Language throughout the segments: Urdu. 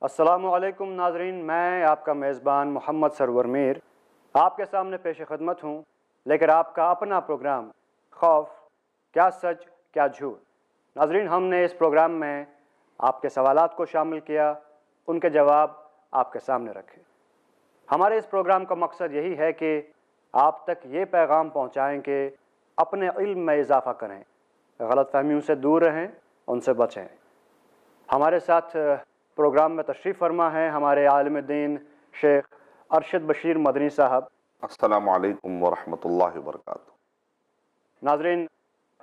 السلام علیکم ناظرین، میں آپ کا میزبان محمد سرور میر آپ کے سامنے پیش خدمت ہوں لے کر آپ کا اپنا پروگرام خوف، کیا سچ کیا جھوٹ۔ ناظرین، ہم نے اس پروگرام میں آپ کے سوالات کو شامل کیا، ان کے جواب آپ کے سامنے رکھے۔ ہمارے اس پروگرام کا مقصد یہی ہے کہ آپ تک یہ پیغام پہنچائیں کہ اپنے علم میں اضافہ کریں، غلط فہمیوں سے دور رہیں، ان سے بچیں۔ ہمارے ساتھ پروگرام میں تشریف فرما ہے ہمارے عالم دین شیخ ارشد بشیر مدنی صاحب۔ السلام علیکم ورحمۃ اللہ وبرکاتہ۔ ناظرین،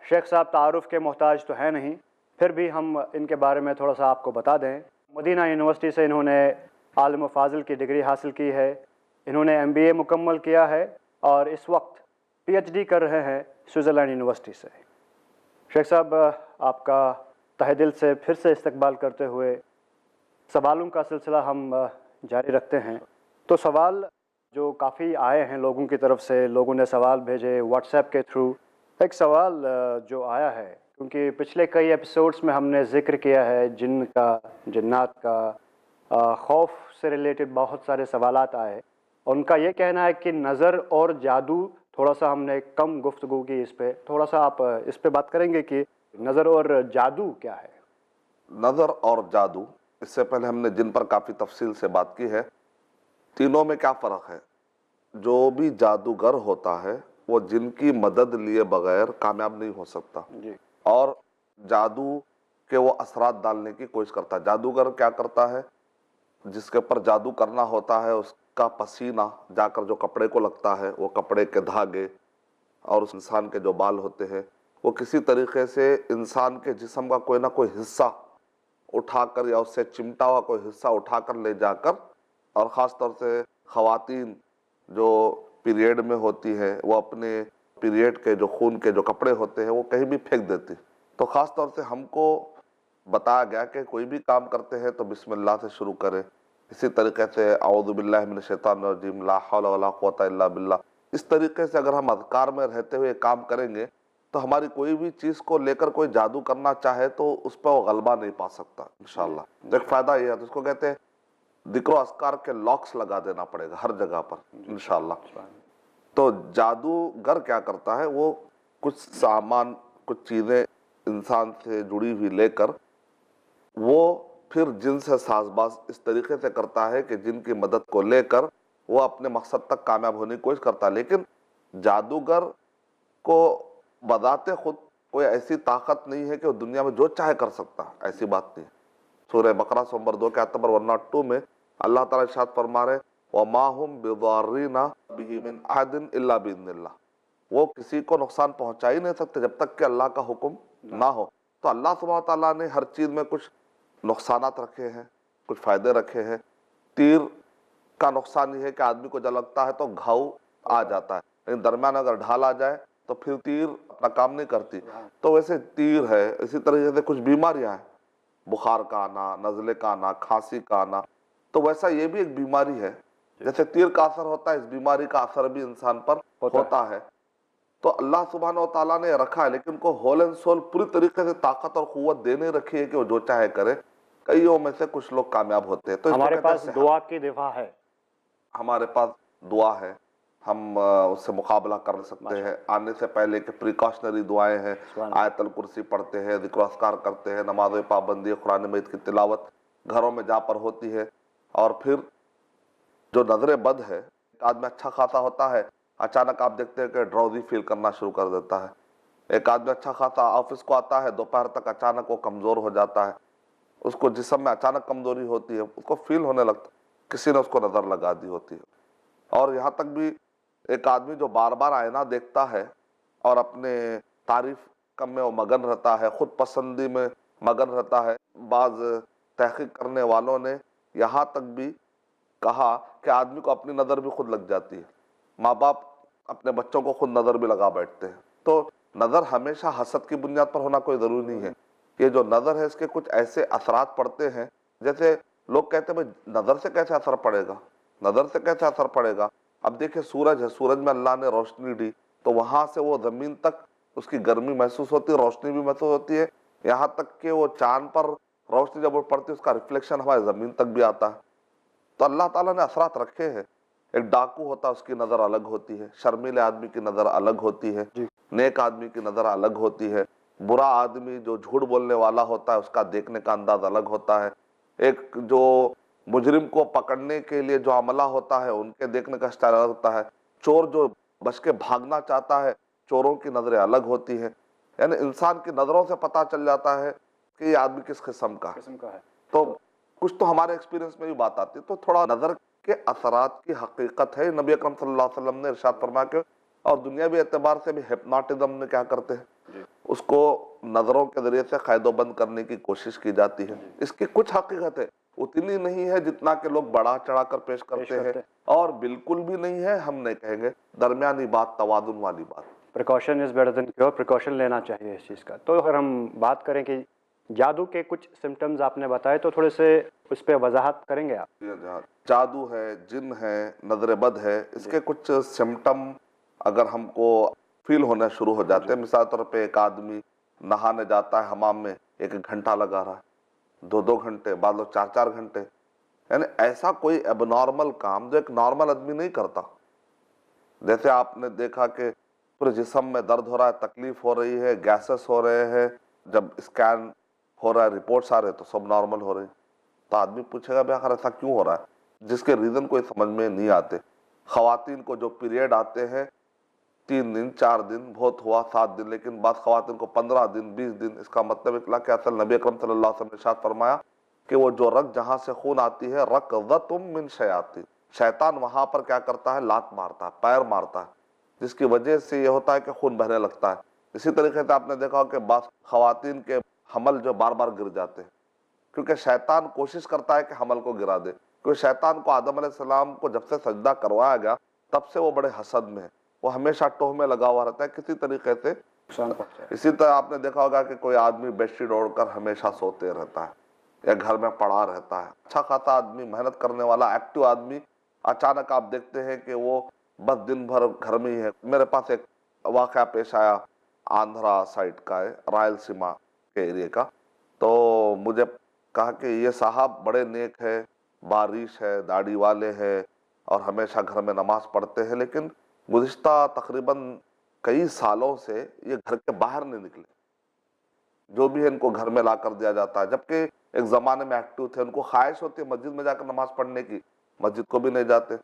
شیخ صاحب تعارف کے محتاج تو ہیں نہیں، پھر بھی ہم ان کے بارے میں تھوڑا سا آپ کو بتا دیں۔ مدینہ یونیورسٹی سے انہوں نے عالم و فاضل کی ڈگری حاصل کی ہے، انہوں نے MBA مکمل کیا ہے اور اس وقت PhD کر رہے ہیں سوئٹزرلینڈ یونیورسٹی سے۔ شیخ صاحب، آپ کا تہہ دل سے پھر سے استقبال کرتے ہوئے سوالوں کا سلسلہ ہم جاری رکھتے ہیں۔ تو سوال جو کافی آئے ہیں لوگوں کی طرف سے، لوگوں نے سوال بھیجے واٹس ایپ کے تھرو۔ ایک سوال جو آیا ہے، کیونکہ پچھلے کئی ایپیسوڈز میں ہم نے ذکر کیا ہے جن کا، جنات کا، خوف سے ریلیٹڈ بہت سارے سوالات آئے۔ ان کا یہ کہنا ہے کہ نظر اور جادو، تھوڑا سا ہم نے کم گفتگو کی اس پہ، تھوڑا سا آپ اس پہ بات کریں گے کہ نظر اور جادو کیا ہے؟ نظر اور جادو، اس سے پہلے ہم نے جن پر کافی تفصیل سے بات کی ہے، تینوں میں کیا فرق ہے؟ جو بھی جادوگر ہوتا ہے وہ جن کی مدد لیے بغیر کامیاب نہیں ہو سکتا، جی، اور جادو کے وہ اثرات ڈالنے کی کوشش کرتا ہے۔ جادوگر کیا کرتا ہے؟ جس کے اوپر جادو کرنا ہوتا ہے اس کا پسینہ جا کر جو کپڑے کو لگتا ہے، وہ کپڑے کے دھاگے اور اس انسان کے جو بال ہوتے ہیں، وہ کسی طریقے سے انسان کے جسم کا کوئی نہ کوئی حصہ اٹھا کر یا اس سے چمٹا ہوا کوئی حصہ اٹھا کر لے جا کر، اور خاص طور سے خواتین جو پیریڈ میں ہوتی ہیں وہ اپنے پیریڈ کے جو خون کے جو کپڑے ہوتے ہیں وہ کہیں بھی پھینک دیتی۔ تو خاص طور سے ہم کو بتایا گیا کہ کوئی بھی کام کرتے ہیں تو بسم اللہ سے شروع کریں۔ اسی طریقے سے اعوذ باللہ من الشیطان الرجیم، لا حول ولا قوت الا باللہ، اس طریقے سے اگر ہم اذکار میں رہتے ہوئے کام کریں گے تو ہماری کوئی بھی چیز کو لے کر کوئی جادو کرنا چاہے تو اس پہ وہ غلبہ نہیں پا سکتا انشاءاللہ۔ تو ایک فائدہ یہ ہے، تو اس کو کہتے ہیں ذکر و اذکار کے لاکس لگا دینا پڑے گا ہر جگہ پر انشاءاللہ۔ تو جادوگر کیا کرتا ہے؟ وہ کچھ سامان، کچھ چیزیں انسان سے جڑی ہوئی لے کر وہ پھر جن سے ساز باز اس طریقے سے کرتا ہے کہ جن کی مدد کو لے کر وہ اپنے مقصد تک کامیاب ہونے کی کوشش کرتا ہے۔ لیکن جادوگر کو بذات خود کوئی ایسی طاقت نہیں ہے کہ وہ دنیا میں جو چاہے کر سکتا، ایسی بات نہیں۔ سورہ بقرہ نمبر 2 کے آیت نمبر 102 میں اللہ تعالیٰ ارشاد فرما رہے وَمَا هُمْ بِضَارِّينَ بِهِ مِنْ أَحَدٍ إِلَّا بِإِذْنِ اللَّهِ، وہ کسی کو نقصان پہنچا ہی نہیں سکتے جب تک کہ اللہ کا حکم نہ ہو۔ تو اللہ سبحانہ تعالیٰ نے ہر چیز میں کچھ نقصانات رکھے ہیں، کچھ فائدے رکھے ہیں۔ تیر کا نقصان یہ ہے کہ آدمی کو جب لگتا ہے تو گھاؤ آ جاتا ہے، لیکن درمیان اگر ڈھال آ جائے تو پھر تیر اپنا کام نہیں کرتی۔ تو ویسے تیر ہے، اسی طریقے سے کچھ بیماریاں ہیں، بخار کا آنا، نزلے کا آنا، کھانسی کا آنا، تو ویسا یہ بھی ایک بیماری ہے۔ جیسے تیر کا اثر ہوتا ہے، اس بیماری کا اثر بھی انسان پر ہوتا ہے۔ تو اللہ سبحانہ و تعالیٰ نے رکھا ہے، لیکن ان کو ہول اینڈ سول پوری طریقے سے طاقت اور قوت دینے رکھی ہے کہ وہ جو چاہے کرے۔ کئیوں میں سے کچھ لوگ کامیاب ہوتے ہیں۔ تو اس کو ہمارے کہتے ہیں پاس صحت۔ دعا کی دفاع ہے، ہمارے پاس دعا ہے، ہم اس سے مقابلہ کر سکتے ہیں۔ آنے سے پہلے کہ پریکاشنری دعائیں ہیں، آیت الکرسی پڑھتے ہیں، ذکر و اذکار کرتے ہیں، نماز پابندی، قرآن مجید کی تلاوت گھروں میں جہاں پر ہوتی ہے۔ اور پھر جو نظر بد ہے، ایک آدمی اچھا خاصا ہوتا ہے، اچانک آپ دیکھتے ہیں کہ ڈراؤزی فیل کرنا شروع کر دیتا ہے۔ ایک آدمی اچھا خاصا آفس کو آتا ہے، دوپہر تک اچانک وہ کمزور ہو جاتا ہے، اس کو جسم میں اچانک کمزوری ہوتی ہے، اس کو فیل ہونے لگتا ہے کسی نے اس کو نظر لگا دی ہوتی ہے۔ اور یہاں تک بھی ایک آدمی جو بار بار آئینہ دیکھتا ہے اور اپنے تعریف کم میں وہ مگن رہتا ہے، خود پسندی میں مگن رہتا ہے، بعض تحقیق کرنے والوں نے یہاں تک بھی کہا کہ آدمی کو اپنی نظر بھی خود لگ جاتی ہے۔ ماں باپ اپنے بچوں کو خود نظر بھی لگا بیٹھتے ہیں۔ تو نظر ہمیشہ حسد کی بنیاد پر ہونا کوئی ضروری نہیں ہے۔ یہ جو نظر ہے اس کے کچھ ایسے اثرات پڑتے ہیں، جیسے لوگ کہتے ہیں بھائی نظر سے کیسے اثر پڑے گا، نظر سے کیسے اثر پڑے گا؟ اب دیکھیں سورج ہے، سورج میں اللہ نے روشنی دی تو وہاں سے وہ زمین تک اس کی گرمی محسوس ہوتی ہے، روشنی بھی محسوس ہوتی ہے، یہاں تک کہ وہ چاند پر روشنی جب وہ پڑتی ہے اس کا ریفلیکشن ہماری زمین تک بھی آتا ہے. تو اللہ تعالیٰ نے اثرات رکھے ہیں. ایک ڈاکو ہوتا ہے اس کی نظر الگ ہوتی ہے, شرمیلے آدمی کی نظر الگ ہوتی ہے, جی نیک آدمی کی نظر الگ ہوتی ہے, برا آدمی جو جھوٹ بولنے والا ہوتا ہے اس کا دیکھنے کا انداز الگ ہوتا ہے, ایک جو مجرم کو پکڑنے کے لیے جو عملہ ہوتا ہے ان کے دیکھنے کا سٹائل الگ ہوتا ہے, چور جو بچ کے بھاگنا چاہتا ہے چوروں کی نظریں الگ ہوتی ہیں. یعنی انسان کی نظروں سے پتہ چل جاتا ہے کہ یہ آدمی کس قسم کا ہے. قسم کا ہے. تو کچھ تو ہمارے ایکسپیرینس میں بھی بات آتی ہے. تو تھوڑا نظر کے اثرات کی حقیقت ہے. نبی اکرم صلی اللہ علیہ وسلم نے ارشاد فرمایا کہ اور دنیاوی اعتبار سے بھی ہپناٹزم میں کیا کرتے ہیں, اس کو نظروں کے ذریعے سے قید و بند کرنے کی کوشش کی جاتی ہے. اس کی کچھ حقیقت ہے, اتنی نہیں ہے جتنا کہ لوگ بڑا چڑھا کر پیش کرتے ہیں, اور بالکل بھی نہیں ہے ہم نہیں کہیں گے, درمیانی بات, توازن والی بات. Precaution is better than cure, precaution لینا چاہیے اس چیز کا. تو اگر ہم بات کریں کہ جادو کے کچھ سمٹمز آپ نے بتائے تو تھوڑے سے اس پہ وضاحت کریں گے آپ؟ جادو ہے, جن ہے, نظر بد ہے, اس کے کچھ سمٹم اگر ہم کو فیل ہونا شروع ہو جاتے ہیں. مثال طور پہ ایک آدمی نہانے جاتا ہے حمام میں, 1 گھنٹہ لگا رہا ہے, 2 گھنٹے, بعض لوگ 4 گھنٹے. یعنی ایسا کوئی اب نارمل کام جو ایک نارمل آدمی نہیں کرتا. جیسے آپ نے دیکھا کہ پورے جسم میں درد ہو رہا ہے, تکلیف ہو رہی ہے, گیسز ہو رہے ہیں, جب اسکین ہو رہا ہے, رپورٹس آ رہے تو سب نارمل ہو رہے ہیں. تو آدمی پوچھے گا بھئی آخر ایسا کیوں ہو رہا ہے, جس کے ریزن کوئی سمجھ میں نہیں آتے. خواتین کو جو پیریڈ آتے ہیں 3 دن 4 دن بہت ہوا 7 دن, لیکن بعض خواتین کو 15 دن 20 دن. اس کا مطلب نکلا کہ اصل نبی اکرم صلی اللہ علیہ وسلم نے ارشاد فرمایا کہ وہ جو رگ جہاں سے خون آتی ہے, رکضۃ من شیاطین, شیطان وہاں پر کیا کرتا ہے, لات مارتا ہے, پیر مارتا ہے, جس کی وجہ سے یہ ہوتا ہے کہ خون بہنے لگتا ہے. اسی طریقے سے آپ نے دیکھا کہ بعض خواتین کے حمل جو بار بار گر جاتے ہیں, کیونکہ شیطان کوشش کرتا ہے کہ حمل کو گرا دے. کیونکہ شیطان کو آدم علیہ السلام کو جب سے سجدہ کروایا گیا تب سے وہ بڑے حسد میں ہے, وہ ہمیشہ ٹوہ میں لگا ہوا رہتا ہے کسی طریقے سے. اسی طرح آپ نے دیکھا ہوگا کہ کوئی آدمی بیڈ شیٹ اوڑھ کر ہمیشہ سوتے رہتا ہے یا گھر میں پڑا رہتا ہے. اچھا خاصا آدمی, محنت کرنے والا, ایکٹیو آدمی, اچانک آپ دیکھتے ہیں کہ وہ بس دن بھر گھر میں ہی ہے. میرے پاس ایک واقعہ پیش آیا, آندھرا سائٹ کا ہے, رائل سیما کے ایریے کا. تو مجھے کہا کہ یہ صاحب بڑے نیک ہے, بارش ہے, داڑھی والے ہے, اور ہمیشہ گھر میں نماز پڑھتے ہیں, لیکن گزشتہ تقریباً کئی سالوں سے یہ گھر کے باہر نہیں نکلے. جو بھی ہے ان کو گھر میں لا کر دیا جاتا ہے, جبکہ ایک زمانے میں ایکٹیو تھے, ان کو خواہش ہوتی ہے مسجد میں جا کر نماز پڑھنے کی, مسجد کو بھی نہیں جاتے.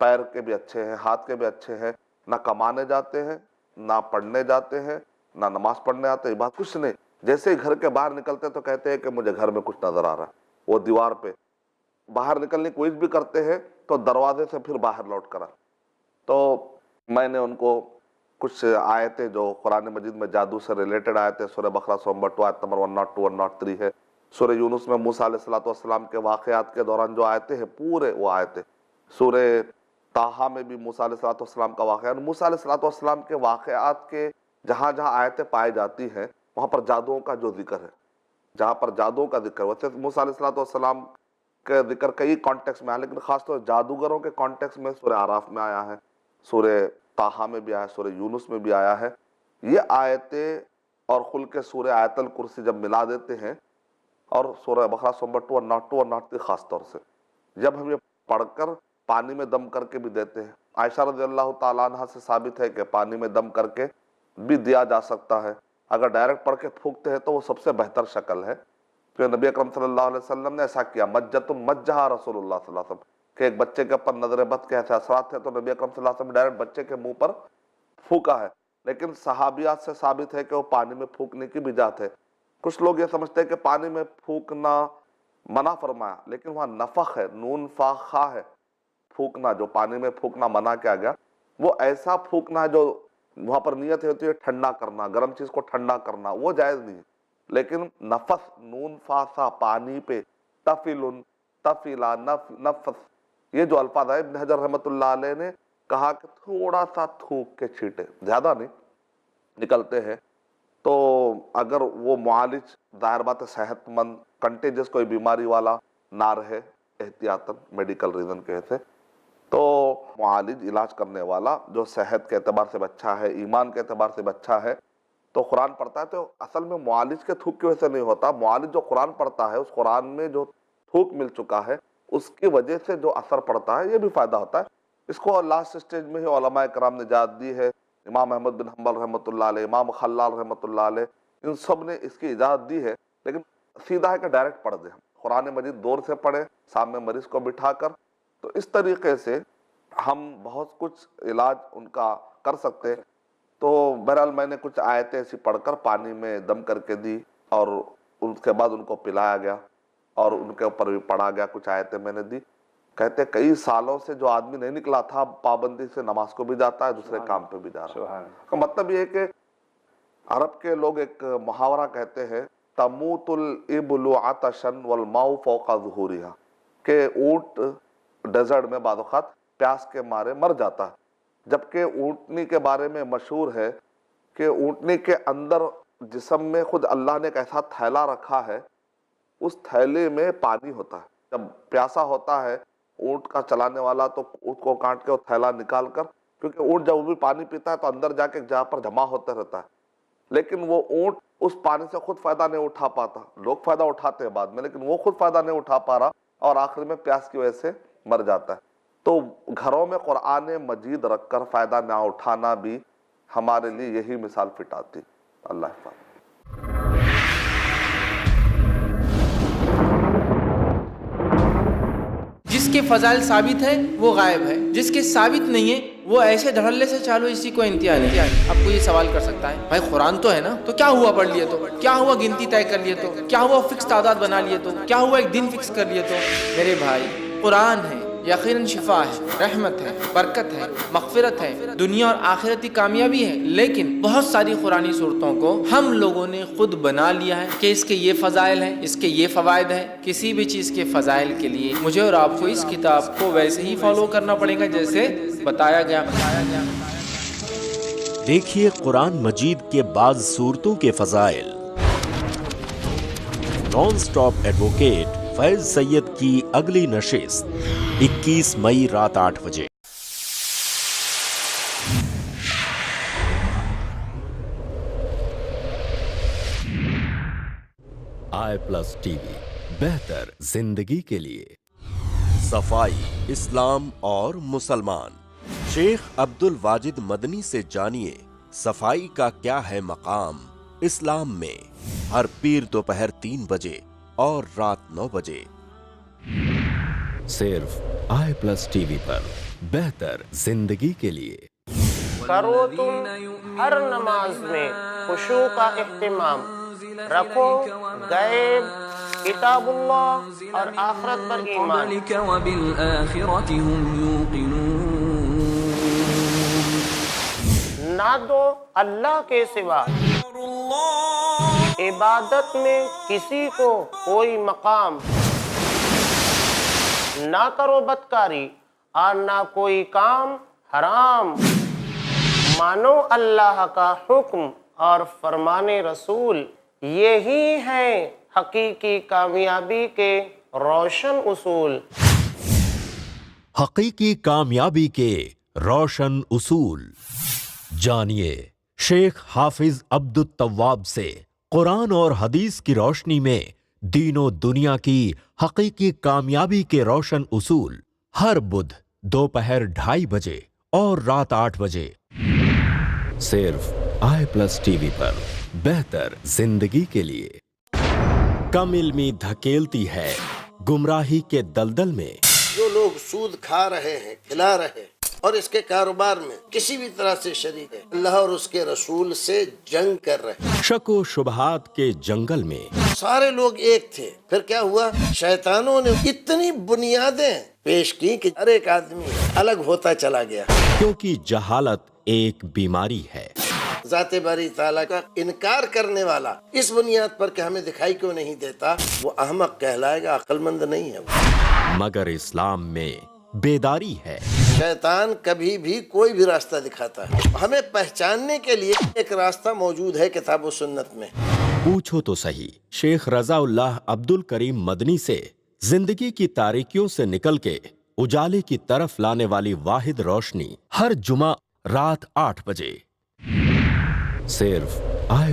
پیر کے بھی اچھے ہیں, ہاتھ کے بھی اچھے ہیں, نہ کمانے جاتے ہیں, نہ پڑھنے جاتے ہیں, نہ نماز پڑھنے آتے ہیں, بات کچھ نہیں. جیسے ہی گھر کے باہر نکلتے تو کہتے ہیں کہ مجھے گھر میں کچھ نظر آ رہا ہے. وہ دیوار پہ باہر نکلنے کی کوشش بھی کرتے ہیں تو دروازے سے پھر باہر لوٹ کر. تو میں نے ان کو کچھ آیتیں جو قرآن مجید میں جادو سے ریلیٹڈ آیتیں, سورہ بقرہ سورہ نمبر 2 آیت نمبر 102 103 ہے, سورہ یونس میں موسیٰ علیہ السلام کے واقعات کے دوران جو آیتیں ہیں پورے وہ آیتیں, سورہ طٰہٰ میں بھی موسیٰ علیہ السلام کا واقعہ. موسیٰ علیہ السلام کے واقعات کے جہاں جہاں آیتیں پائی جاتی ہیں وہاں پر جادوؤں کا جو ذکر ہے, جہاں پر جادوؤں کا ذکر, ویسے موسیٰ علیہ السلام کا ذکر کئی کانٹیکس میں آیا, لیکن خاص طور جادوگروں کے کانٹیکس میں سورہ اعراف میں آیا ہے, سورہ طٰہٰ میں بھی آیا ہے, سورہ یونس میں بھی آیا ہے. یہ آیتیں اور خلق سورہ آیت الکرسی جب ملا دیتے ہیں, اور سورہ بقرہ سورہ نمبر 2 102 103 خاص طور سے جب ہم یہ پڑھ کر پانی میں دم کر کے بھی دیتے ہیں. عائشہ رضی اللہ تعالیٰ عنہ سے ثابت ہے کہ پانی میں دم کر کے بھی دیا جا سکتا ہے. اگر ڈائریکٹ پڑھ کے پھونکتے ہیں تو وہ سب سے بہتر شکل ہے. پھر نبی اکرم صلی اللہ علیہ وسلم نے ایسا کیا, مجۃ مجہا رسول اللہ صلی اللہ علیہ وسلم, کہ ایک بچے کے اوپر نظر بد کے ایسے اثرات تھے تو نبی اکرم صلی اللہ علیہ وسلم نے ڈائریکٹ بچے کے منہ پر پھونکا ہے. لیکن صحابیات سے ثابت ہے کہ وہ پانی میں پھونکنے کی بھی جات ہے. کچھ لوگ یہ سمجھتے ہیں کہ پانی میں پھونکنا منع فرمایا, لیکن وہاں نفخ ہے, نون فا خا ہے, پھونکنا, جو پانی میں پھونکنا منع کیا گیا وہ ایسا پھونکنا ہے جو وہاں پر نیت ہوتی ہے ٹھنڈا کرنا, گرم چیز کو ٹھنڈا کرنا, وہ جائز نہیں ہے. لیکن نفس, نون فا سا, پانی پہ, تفلن, تفلا, نفس, یہ جو الفاظ ہے ابن حجر رحمۃ اللہ علیہ نے کہا کہ تھوڑا سا تھوک کے چھیٹے, زیادہ نہیں نکلتے ہیں. تو اگر وہ معالج ظاہر بات ہے صحت مند, کنٹیجس کوئی بیماری والا نہ رہے, احتیاطاً میڈیکل ریزن کے سے, تو معالج علاج کرنے والا جو صحت کے اعتبار سے بھی اچھا ہے, ایمان کے اعتبار سے بھی اچھا ہے, تو قرآن پڑھتا ہے تو اصل میں معالج کے تھوک کی وجہ سے نہیں ہوتا. معالج جو قرآن پڑھتا ہے اس قرآن میں جو تھوک مل چکا ہے اس کی وجہ سے جو اثر پڑتا ہے یہ بھی فائدہ ہوتا ہے. اس کو لاسٹ سٹیج میں ہی علماء کرام نے اجازت دی ہے. امام احمد بن حنبل رحمۃ اللہ علیہ، امام خلال رحمۃ اللہ علیہ، ان سب نے اس کی اجازت دی ہے. لیکن سیدھا ہے کہ ڈائریکٹ پڑھ دیں، قرآن مجید دور سے پڑھیں سامنے مریض کو بٹھا کر. تو اس طریقے سے ہم بہت کچھ علاج ان کا کر سکتے. تو بہرحال میں نے کچھ آیتیں ایسی پڑھ کر پانی میں دم کر کے دی اور اس کے بعد ان کو پلایا گیا اور ان کے اوپر بھی پڑھا گیا. کچھ آیتیں میں نے دی. کہتے کئی سالوں سے جو آدمی نہیں نکلا تھا پابندی سے، نماز کو بھی جاتا ہے دوسرے کام پہ بھی جا رہا ہے. کا مطلب یہ ہے کہ عرب کے لوگ ایک محاورہ کہتے ہیں تموت الابل عطشا والماء فوق ظہورها، کہ اونٹ ڈیزرٹ میں بعض اوقات پیاس کے مارے مر جاتا ہے. جبکہ اونٹنی کے بارے میں مشہور ہے کہ اونٹنی کے اندر جسم میں خود اللہ نے ایک ایسا تھیلا رکھا ہے، اس تھیلے میں پانی ہوتا ہے. جب پیاسا ہوتا ہے اونٹ کا چلانے والا تو اونٹ کو کاٹ کے وہ تھیلا نکال کر، کیونکہ اونٹ جب وہ بھی پانی پیتا ہے تو اندر جا کے ایک جگہ پر جمع ہوتا رہتا ہے. لیکن وہ اونٹ اس پانی سے خود فائدہ نہیں اٹھا پاتا. لوگ فائدہ اٹھاتے ہیں بعد میں، لیکن وہ خود فائدہ نہیں اٹھا پا رہا اور آخر میں پیاس کی وجہ سے مر جاتا ہے. تو گھروں میں قرآن مجید رکھ کر فائدہ نہ اٹھانا بھی ہمارے لیے یہی مثال فٹ آتی. اللہ حافظ. جس کے فضائل ثابت ہے وہ غائب ہے، جس کے ثابت نہیں ہے وہ ایسے دھڑلے سے چالو اسی کو انتہا نہیں. اب کوئی یہ سوال کر سکتا ہے بھائی قرآن تو ہے نا، تو کیا ہوا پڑھ لیے تو، کیا ہوا گنتی طے کر لیے تو، کیا ہوا فکس تعداد بنا لیے تو، کیا ہوا ایک دن فکس کر لیے تو. میرے بھائی قرآن ہے، یقیناً شفا ہے، رحمت ہے، برکت ہے، مغفرت ہے، دنیا اور آخرتی کامیابی ہے. لیکن بہت ساری قرآنی صورتوں کو ہم لوگوں نے خود بنا لیا ہے کہ اس کے یہ فضائل ہیں، اس کے یہ فوائد ہیں. کسی بھی چیز کے فضائل کے لیے مجھے اور آپ کو اس کتاب کو ویسے ہی فالو کرنا پڑے گا جیسے بتایا گیا. دیکھیے قرآن مجید کے بعض سورتوں کے فضائل. نان سٹاپ ایڈوکیٹ فیض سید کی اگلی نشست 21 مئی رات 8 بجے. i+ ٹی وی، بہتر زندگی کے لیے. صفائی، اسلام اور مسلمان. شیخ عبد الواجد مدنی سے جانیے صفائی کا کیا ہے مقام اسلام میں. ہر پیر دوپہر 3 بجے اور رات 9 بجے. صرف i+ ٹی وی پر، بہتر زندگی کے لیے. کرو تم ہر نماز میں خشوع کا اہتمام، رکھو غیب، کتاب اللہ اور آخرت پر ایمان. وبالآخرة هم يوقنون. نہ دو اللہ کے سوا عبادت میں کسی کو کوئی مقام، نہ کرو بدکاری اور نہ کوئی کام حرام. مانو اللہ کا حکم اور فرمان رسول، یہی ہیں حقیقی کامیابی کے روشن اصول. حقیقی کامیابی کے روشن اصول جانیے شیخ حافظ عبد التواب سے. قرآن اور حدیث کی روشنی میں دین و دنیا کی حقیقی کامیابی کے روشن اصول. ہر بدھ دوپہر 2:30 بجے اور رات 8 بجے. صرف i+ ٹی وی پر، بہتر زندگی کے لیے. کم علمی دھکیلتی ہے گمراہی کے دلدل میں. جو لوگ سود کھا رہے ہیں، کھلا رہے ہیں اور اس کے کاروبار میں کسی بھی طرح سے شریک ہے، اللہ اور اس کے رسول سے جنگ کر رہے ہیں. شک و شبہات کے جنگل میں سارے لوگ ایک تھے، پھر کیا ہوا؟ شیطانوں نے اتنی بنیادیں پیش کی کہ ہر ایک آدمی الگ ہوتا چلا گیا. کیونکہ جہالت ایک بیماری ہے. ذات باری تعالیٰ کا انکار کرنے والا اس بنیاد پر کہ ہمیں دکھائی کیوں نہیں دیتا، وہ احمق کہلائے گا، عقل مند نہیں ہے وہ. مگر اسلام میں بیداری ہے. شیطان کبھی بھی کوئی بھی راستہ دکھاتا ہے، ہمیں پہچاننے کے لیے ایک راستہ موجود ہے کتاب و سنت میں. پوچھو تو صحیح شیخ رضا اللہ عبد الکریم مدنی سے. زندگی کی تاریکیوں سے نکل کے اجالے کی طرف لانے والی واحد روشنی. ہر جمعہ رات 8 بجے. صرف i+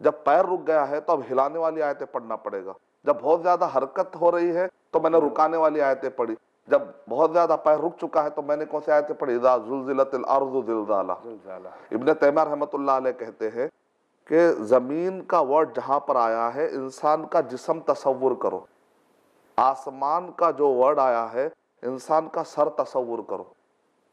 جب پیر رک گیا ہے تو اب ہلانے والی آیتیں پڑھنا پڑے گا. جب بہت زیادہ حرکت ہو رہی ہے تو میں نے رکانے والی آیتیں پڑھی. جب بہت زیادہ پیر رک چکا ہے تو میں نے کون سی آیتیں پڑھی؟ اذا زلزلت الارض زلزالہا. ابن تیمیہ رحمۃ اللہ علیہ کہتے ہیں کہ زمین کا ورڈ جہاں پر آیا ہے انسان کا جسم تصور کرو، آسمان کا جو ورڈ آیا ہے انسان کا سر تصور کرو،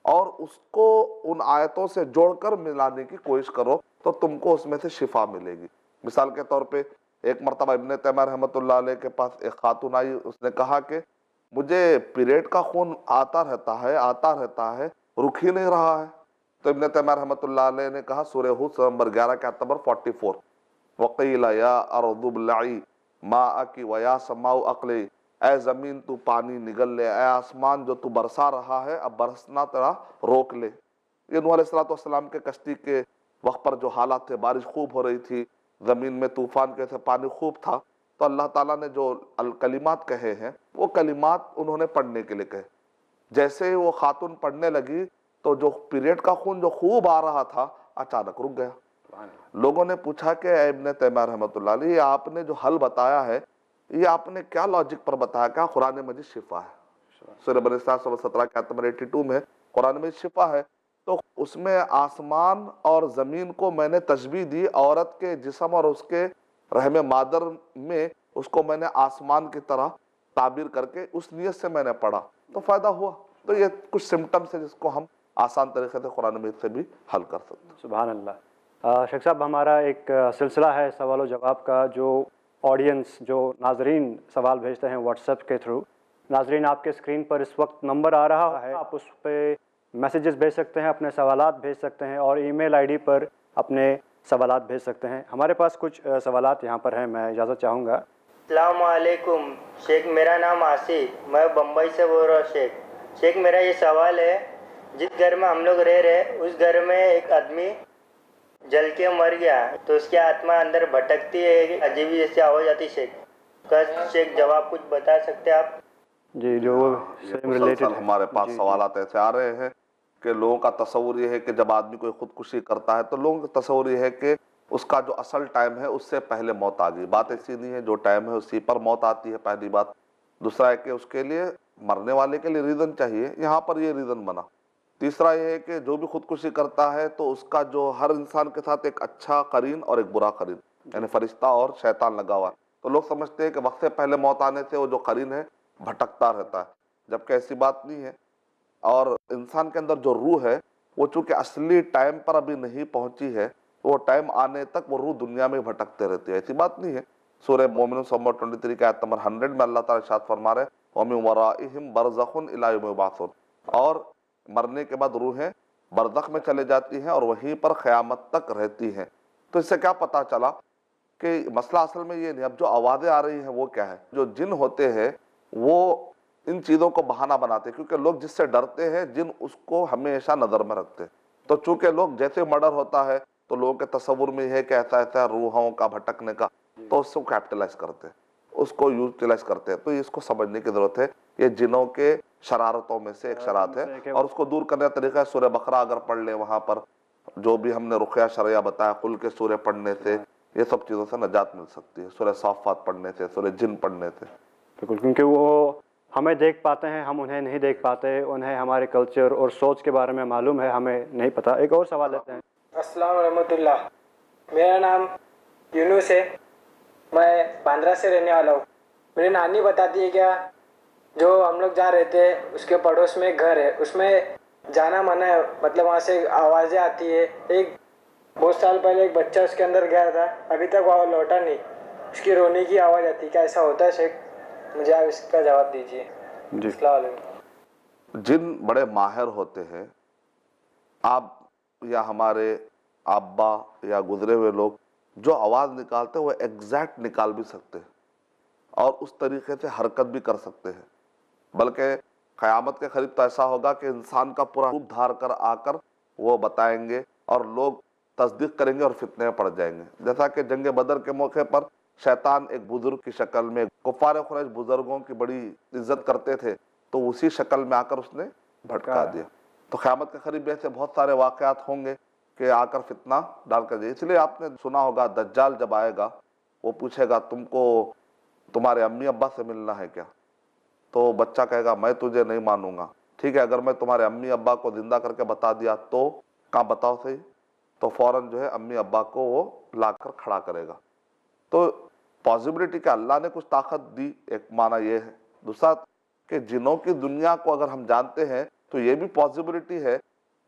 اور اس کو ان آیتوں سے جوڑ کر ملانے کی کوشش کرو تو تم کو اس میں سے شفا ملے گی. مثال کے طور پہ ایک مرتبہ ابن تیمیہ رحمۃ اللہ علیہ کے پاس ایک خاتون آئی، اس نے کہا کہ مجھے پیریڈ کا خون آتا رہتا ہے رک ہی نہیں رہا ہے. تو ابن تیمیہ رحمۃ اللہ علیہ نے کہا سورہ ہود نمبر 11 کے آیت نمبر 44 وَقِيلَ يَا أَرْضُ ابْلَعِي مَاءَكِ وَيَا سَمَاءُ أَقْلِعِي، اے زمین تو پانی نگل لے، اے آسمان جو تو برسا رہا ہے اب برسنا تیرا روک لے. یہ نوح علیہ السلام کے کشتی کے وقت پر جو حالات تھے، بارش خوب ہو رہی تھی، زمین میں طوفان کے سے پانی خوب تھا، تو اللہ تعالیٰ نے جو الکلمات کہے ہیں وہ کلمات انہوں نے پڑھنے کے لیے کہے. جیسے ہی وہ خاتون پڑھنے لگی تو جو پیریڈ کا خون جو خوب آ رہا تھا اچانک رک گیا. لوگوں نے پوچھا کہ اے ابن تیمیہ رحمۃ اللہ علیہ، یہ آپ نے جو حل بتایا ہے یہ آپ نے کیا لاجک پر بتایا؟ کیا قرآن مجید شفا ہے؟ سورہ بنی اسرائیل 17 کے آیت نمبر 82 میں قرآن مجید شفا ہے. تو اس میں آسمان اور زمین کو میں نے تشبیہ دی عورت کے جسم اور اس کے رحم مادر میں، اس کو میں نے آسمان کی طرح تعبیر کر کے اس نیت سے میں نے پڑھا تو فائدہ ہوا. تو یہ کچھ سمٹمز ہیں جس کو ہم آسان طریقے سے قرآن مجید سے بھی حل کر سکتے ہیں. سبحان اللہ. شیخ صاحب، ہمارا ایک سلسلہ ہے سوال و جواب کا، جو آڈینس جو ناظرین سوال بھیجتے ہیں واٹس ایپ کے تھرو. ناظرین، آپ کے اسکرین پر اس وقت نمبر آ رہا ہے، آپ اس پہ میسیجز بھیج سکتے ہیں، اپنے سوالات بھیج سکتے ہیں، اور ای میل آئی ڈی پر اپنے سوالات بھیج سکتے ہیں. ہمارے پاس کچھ سوالات یہاں پر ہیں، میں اجازت چاہوں گا. السلام علیکم شیخ، میرا نام آصف، میں بمبئی سے بول رہا ہوں. شیخ میرا یہ سوال ہے، جس گھر میں ہم لوگ رہ رہے اس گھر میں ایک آدمی جل کے مر گیا تو اس کی آتما اندر بھٹکتی ہے، عجیب جیسی آواز آتی. شیخ جواب کچھ بتا سکتے آپ؟ جی، جو سیم ریلیٹڈ مسلسل ہمارے پاس سوالات ایسے آ رہے ہیں کہ لوگوں کا تصور یہ ہے کہ جب آدمی کوئی خودکشی کرتا ہے تو لوگوں کا تصور یہ ہے کہ اس کا جو اصل ٹائم ہے اس سے پہلے موت آ گئی. بات ایسی نہیں ہے، جو ٹائم ہے اسی پر موت آتی ہے، پہلی بات. دوسرا ہے کہ اس کے لیے مرنے والے کے لیے ریزن چاہیے، یہاں پر یہ ریزن بنا. تیسرا یہ ہے کہ جو بھی خودکشی کرتا ہے تو اس کا جو ہر انسان کے ساتھ ایک اچھا قرین اور ایک برا قرین، یعنی فرشتہ اور شیطان لگا ہوا ہے. تو لوگ سمجھتے ہیں کہ وقت سے پہلے موت آنے سے وہ جو قرین ہے بھٹکتا رہتا ہے، جبکہ ایسی بات نہیں ہے. اور انسان کے اندر جو روح ہے وہ چونکہ اصلی ٹائم پر ابھی نہیں پہنچی ہے، وہ ٹائم آنے تک وہ روح دنیا میں بھٹکتے رہتی ہے. ایسی بات نہیں ہے. سورہ مومنون نمبر 23 کے آیت نمبر 100 میں اللہ تعالیٰ ارشاد فرما رہے ہیں وَمِن وَرَائِهِمْ بَرْزَخٌ إِلَىٰ يَوْمِ يُبْعَثُونَ، اور مرنے کے بعد روحیں برزخ میں چلے جاتی ہیں اور وہیں پر قیامت تک رہتی ہیں. تو اس سے کیا پتا چلا کہ مسئلہ اصل میں یہ نہیں. اب جو آوازیں آ رہی ہیں وہ کیا ہے؟ جو جن ہوتے ہیں وہ ان چیزوں کو بہانہ بناتے ہیں، کیونکہ لوگ جس سے ڈرتے ہیں جن اس کو ہمیشہ نظر میں رکھتے ہیں. تو چونکہ لوگ جیسے مرڈر ہوتا ہے تو لوگوں کے تصور میں ہے کہ ایسا ایسا روحوں کا بھٹکنے کا، تو اس کو کیپٹلائز کرتے ہیں، اس کو یوٹیلائز کرتے ہیں. تو اس کو سمجھنے کی ضرورت ہے. یہ جنوں کے شرارتوں میں سے ایک شرارت ہے اور اس کو دور کرنے کا طریقہ ہے سورہ بقرہ اگر پڑھ لیں، وہاں پر جو بھی ہم نے رقیہ شرعیہ بتایا، قل کے سورے پڑھنے سے یہ سب چیزوں سے نجات مل سکتی ہے. سورہ صافات پڑھنے سے، سورہ جن پڑھنے سے. بالکل، کیونکہ وہ ہمیں دیکھ پاتے ہیں، ہم انہیں نہیں دیکھ پاتے. انہیں ہمارے کلچر اور سوچ کے بارے میں معلوم ہے، ہمیں نہیں پتہ. ایک اور سوال لیتے ہیں. السلام رحمۃ اللہ، میرا نام یونس ہے، میں باندرا سے رہنے والا ہوں. میری نانی بتاتی ہے کیا، جو ہم لوگ جہاں رہتے ہیں اس کے پڑوس میں ایک گھر ہے، اس میں جانا منع ہے، مطلب وہاں سے آوازیں آتی ہے. ایک بہت سال پہلے ایک بچہ اس کے اندر گیا تھا، ابھی تک وہ لوٹا نہیں، اس کی رونے کی آواز آتی ہے. کیا ایسا ہوتا ہے شیخ؟ مجھے آپ اس کا جواب دیجیے. جی، السلام علیکم. جن بڑے ماہر ہوتے ہیں، آپ یا ہمارے ابا یا گزرے ہوئے لوگ جو آواز نکالتے ہیں وہ ایگزیکٹ نکال بھی سکتے ہیں اور اس طریقے سے حرکت بھی کر سکتے ہیں. بلکہ قیامت کے قریب تو ایسا ہوگا کہ انسان کا پورا روپ دھار کر آ کر وہ بتائیں گے اور لوگ تصدیق کریں گے اور فتنے میں پڑ جائیں گے. جیسا کہ جنگ بدر کے موقع پر شیطان ایک بزرگ کی شکل میں، کفار قریش بزرگوں کی بڑی عزت کرتے تھے تو اسی شکل میں آ کر اس نے بھٹکا دیا. تو قیامت کے قریب ایسے بہت سارے واقعات ہوں گے کہ آ کر فتنہ ڈال کر جائے. اس لیے آپ نے سنا ہوگا دجال جب آئے گا وہ پوچھے گا تم کو تمہارے امی ابا سے ملنا ہے کیا؟ تو بچہ کہے گا میں تجھے نہیں مانوں گا. ٹھیک ہے اگر میں تمہارے امی ابا کو زندہ کر کے بتا دیا تو کہاں بتاؤ صحیح؟ تو فوراً جو ہے امی ابا کو وہ لا کر کھڑا کرے گا. تو پاسبلٹی کہ اللہ نے کچھ طاقت دی ایک معنی یہ ہے. دوسرا کہ جنوں کی دنیا کو اگر ہم جانتے ہیں تو یہ بھی پاسبلٹی ہے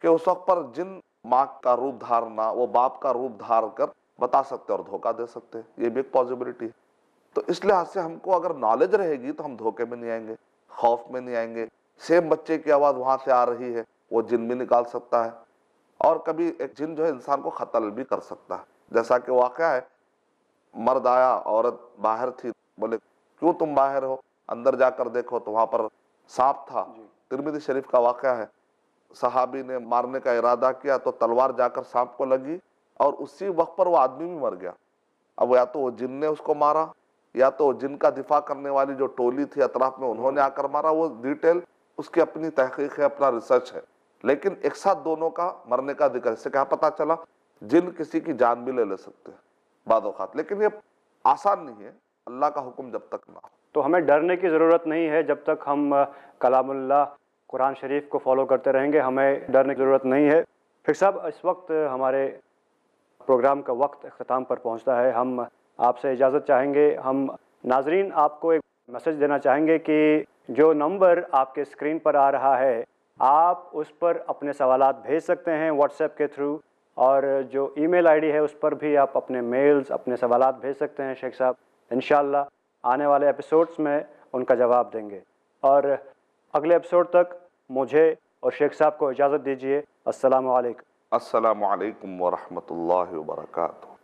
کہ اس وقت پر جن ماں کا روپ دھارنا وہ باپ کا روپ دھار کر بتا سکتے اور دھوکہ دے سکتے ہیں. یہ بھی ایک پاسبلٹی ہے. تو اس لحاظ سے ہم کو اگر نالج رہے گی تو ہم دھوکے میں نہیں آئیں گے, خوف میں نہیں آئیں گے. سیم بچے کی آواز وہاں سے آ رہی ہے, وہ جن بھی نکال سکتا ہے, اور کبھی ایک جن جو ہے انسان کو قتل بھی کر سکتا ہے. جیسا کہ واقعہ ہے, مرد آیا, عورت باہر تھی, بولے کیوں تم باہر ہو؟ اندر جا کر دیکھو تو وہاں پر سانپ تھا. ترمذی شریف کا واقعہ ہے. صحابی نے مارنے کا ارادہ کیا تو تلوار جا کر سانپ کو لگی اور اسی وقت پر وہ آدمی بھی مر گیا. اب یا تو وہ جن نے اس کو مارا یا تو جن کا دفاع کرنے والی جو ٹولی تھی اطراف میں انہوں نے آ کر مارا. وہ ڈیٹیل اس کی اپنی تحقیق ہے, اپنا ریسرچ ہے, لیکن ایک ساتھ دونوں کا مرنے کا ذکر. اس سے کیا پتا چلا جن کسی کی جان بھی لے سکتے ہیں بعض اوقات, لیکن یہ آسان نہیں ہے اللہ کا حکم جب تک نہ ہو. تو ہمیں ڈرنے کی ضرورت نہیں ہے جب تک ہم کلام اللہ قرآن شریف کو فالو کرتے رہیں گے, ہمیں ڈرنے کی ضرورت نہیں ہے. پھر صاحب اس وقت ہمارے پروگرام کا وقت اختتام پر پہنچتا ہے. ہم آپ سے اجازت چاہیں گے. ہم ناظرین آپ کو ایک میسج دینا چاہیں گے کہ جو نمبر آپ کے اسکرین پر آ رہا ہے آپ اس پر اپنے سوالات بھیج سکتے ہیں واٹس ایپ کے تھرو, اور جو ای میل آئی ڈی ہے اس پر بھی آپ اپنے میلز اپنے سوالات بھیج سکتے ہیں. شیخ صاحب انشاءاللہ آنے والے ایپیسوڈز میں ان کا جواب دیں گے. اور اگلے ایپیسوڈ تک مجھے اور شیخ صاحب کو اجازت دیجیے. السلام علیکم. السلام علیکم ورحمۃ اللہ وبرکاتہ.